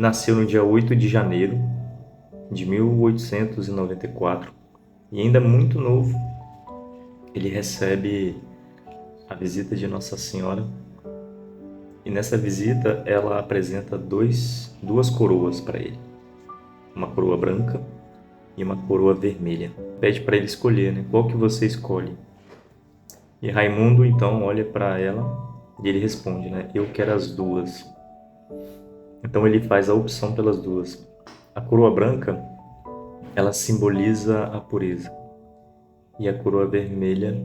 Nasceu no dia 8 de janeiro de 1894 e ainda muito novo, ele recebe a visita de Nossa Senhora e nessa visita ela apresenta duas coroas para ele, uma coroa branca e uma coroa vermelha. Pede para ele escolher, né? Qual que você escolhe? E Raimundo então olha para ela e ele responde, né? Eu quero as duas. Então ele faz a opção pelas duas. A coroa branca, ela simboliza a pureza e a coroa vermelha,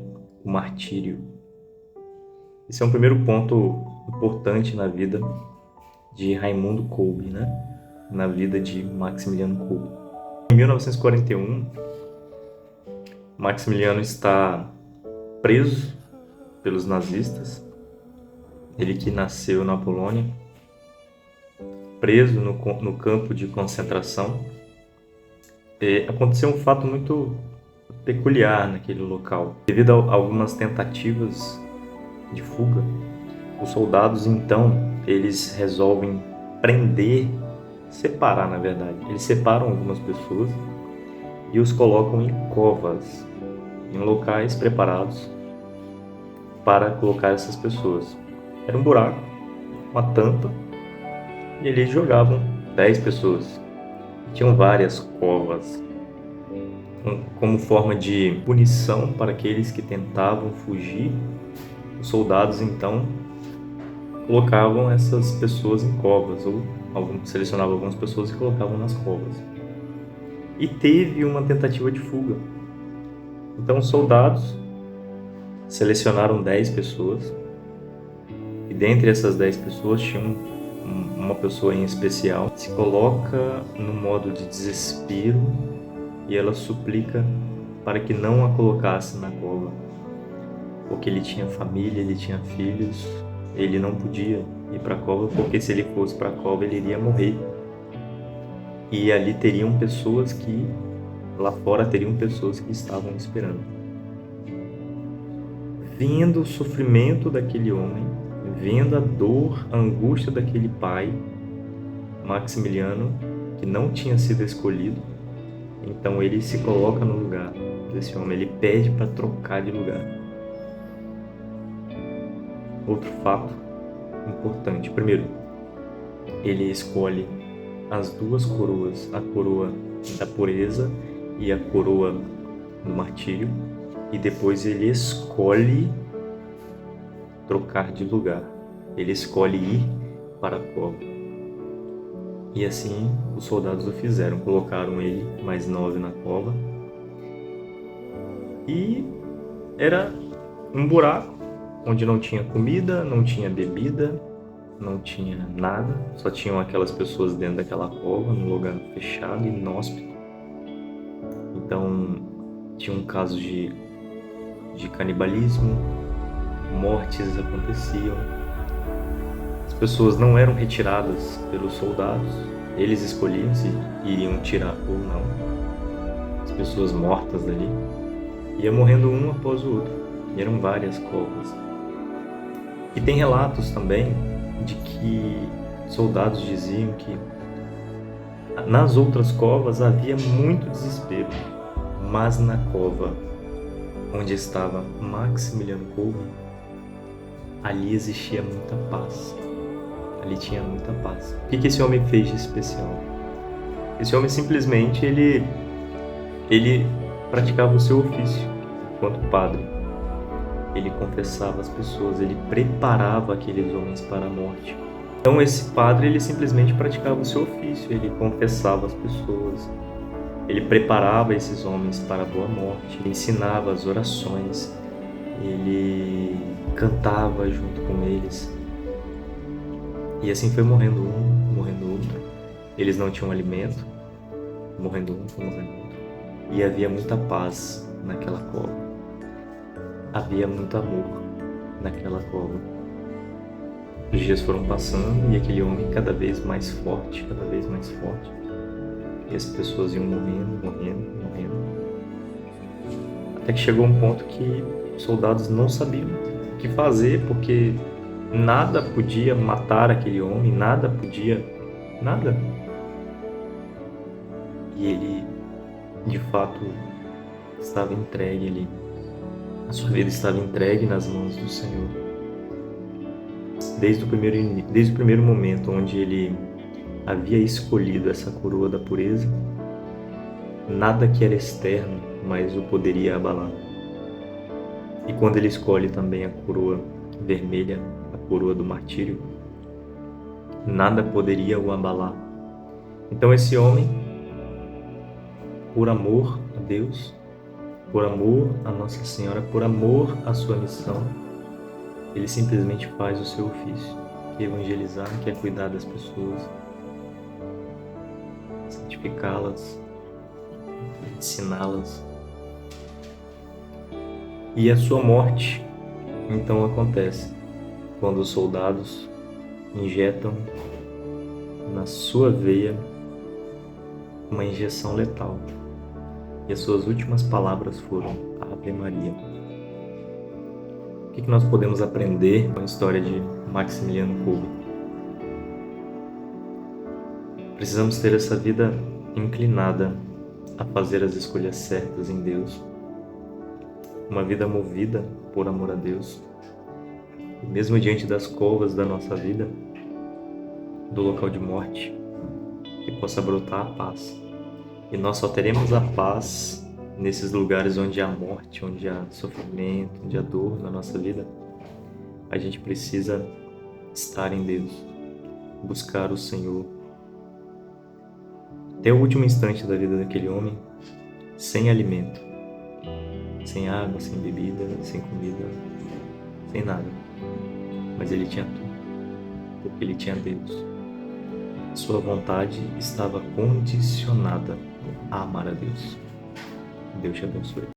o martírio. Esse é um primeiro ponto importante na vida de Raimundo Kolbe, né? Na vida de Maximiliano Kolbe. Em 1941, Maximiliano está preso pelos nazistas, ele que nasceu na Polônia, preso no campo de concentração. Aconteceu um fato muito peculiar naquele local. Devido a algumas tentativas de fuga, os soldados então, eles resolvem separar na verdade. Eles separam algumas pessoas e os colocam em covas, em locais preparados para colocar essas pessoas. Era um buraco, uma tampa, e eles jogavam 10 pessoas. Tinham várias covas, como forma de punição para aqueles que tentavam fugir. Os soldados então colocavam essas pessoas em covas, ou selecionavam algumas pessoas e colocavam nas covas. E teve uma tentativa de fuga. Então os soldados selecionaram 10 pessoas, e dentre essas 10 pessoas tinha uma pessoa em especial. Se coloca no modo de desespero e ela suplica para que não a colocasse na cova, porque ele tinha família, ele tinha filhos, ele não podia ir para a cova, porque se ele fosse para a cova ele iria morrer. E ali lá fora teriam pessoas que estavam esperando. Vendo o sofrimento daquele homem, vendo a dor, a angústia daquele pai, Maximiliano, que não tinha sido escolhido, então ele se coloca no lugar desse homem, ele pede para trocar de lugar. Outro fato importante. Primeiro, ele escolhe as duas coroas, a coroa da pureza e a coroa do martírio, e depois ele escolhe trocar de lugar. Ele escolhe ir para a cova. E assim os soldados o fizeram, colocaram ele mais 9 na cova. E era um buraco onde não tinha comida, não tinha bebida, não tinha nada, só tinham aquelas pessoas dentro daquela cova, num lugar fechado e inóspito. Então tinha um caso de canibalismo, mortes aconteciam, as pessoas não eram retiradas pelos soldados, eles escolhiam se iriam tirar ou não. As pessoas mortas dali iam morrendo um após o outro, e eram várias covas. E tem relatos também de que soldados diziam que nas outras covas havia muito desespero, mas na cova onde estava Maximiliano Kolbe, ali existia muita paz. Ali tinha muita paz. O que esse homem fez de especial? Esse homem simplesmente ele praticava o seu ofício enquanto padre. Ele confessava as pessoas, ele preparava aqueles homens para a morte. Então esse padre, ele simplesmente praticava o seu ofício, ele confessava as pessoas, ele preparava esses homens para a boa morte, ele ensinava as orações, ele cantava junto com eles. E assim foi morrendo um, morrendo outro. Eles não tinham alimento, morrendo um, foi morrendo outro. E havia muita paz naquela cova. Havia muito amor naquela cova. Os dias foram passando e aquele homem cada vez mais forte, cada vez mais forte. E as pessoas iam morrendo, morrendo, morrendo. Até que chegou um ponto que os soldados não sabiam o que fazer, porque nada podia matar aquele homem, nada podia Nada. E ele, de fato, estava entregue ali. A sua vida estava entregue nas mãos do Senhor. Desde o primeiro momento onde ele havia escolhido essa coroa da pureza, nada que era externo mais o poderia abalar. E quando ele escolhe também a coroa vermelha, a coroa do martírio, nada poderia o abalar. Então esse homem, por amor a Deus, por amor a Nossa Senhora, por amor à sua missão, ele simplesmente faz o seu ofício, que é evangelizar, que é cuidar das pessoas, santificá-las, ensiná-las. E a sua morte, então, acontece quando os soldados injetam na sua veia uma injeção letal. E as suas últimas palavras foram Ave Maria. O que nós podemos aprender com a história de Maximiliano Kolbe? Precisamos ter essa vida inclinada a fazer as escolhas certas em Deus, uma vida movida por amor a Deus, e mesmo diante das covas da nossa vida, do local de morte, que possa brotar a paz. E nós só teremos a paz nesses lugares onde há morte, onde há sofrimento, onde há dor na nossa vida. A gente precisa estar em Deus, buscar o Senhor. Até o último instante da vida daquele homem, sem alimento, sem água, sem bebida, sem comida, sem nada. Mas ele tinha tudo, porque ele tinha Deus. Sua vontade estava condicionada a amar a Deus. Deus te abençoe.